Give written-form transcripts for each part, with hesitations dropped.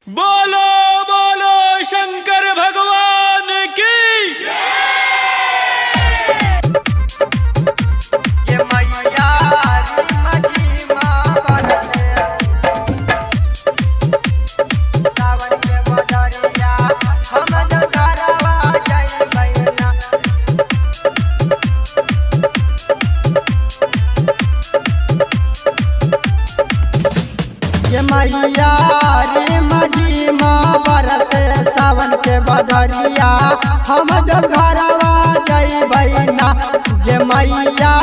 बोलो बोलो शंकर भगवान की। ये मैया माझी माँ बरसे सावन के बदरिया हम जो घरवा जाई बैना। ये मैया माझी माँ बरसे सावन के बदरिया हम जो घरवा जाई बैना। ये मैया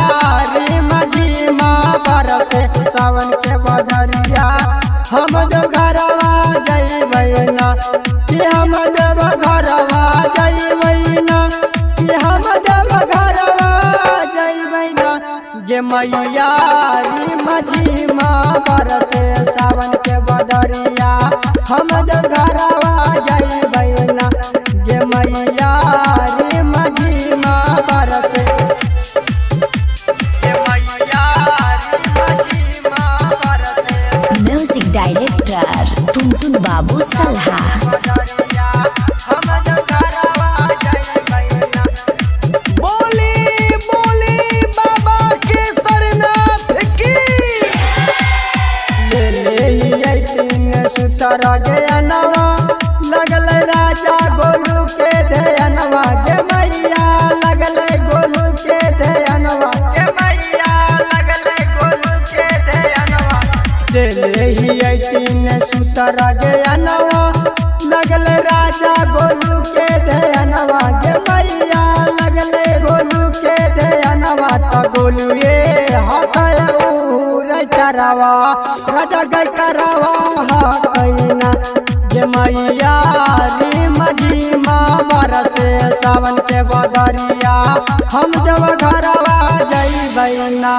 माझी माँ बरसे सावन के बदरिया हम जो घरवा जाई बैना। कि हम जब घरवा जाई बैना, कि हम जब घरवा जाई बैना। ये मैया माझी माँ बरसे सावन के बदरिया हम जब घरवा जाई बैना। ये मैया माझी माँ बरसे, ये मैया माझी माँ बरसे म्यूजिक डायरेक्टर टुनटुन बाबू सल्हा। बदरिया हम जब घरवा जाई बैना। बोली बोली बाबा केसरनाथ की। ले तीन सुतर गयनवा लगल राजा गोलू के धयनवा। गे मैया लगल गोलू के धयनवा, गे मैया लगल गोलू के धयनवा। ले तीन सुतर गयनवा लगल राजा गोलू के धयनवा। गे मैया लगल गोलू के धयनवा। त गोलू ये हाथ करवा राजा गई करवा हकैना। ये मैया माझी माँ बरसे सावन के बदरिया हम जब घरवा जाई बैना।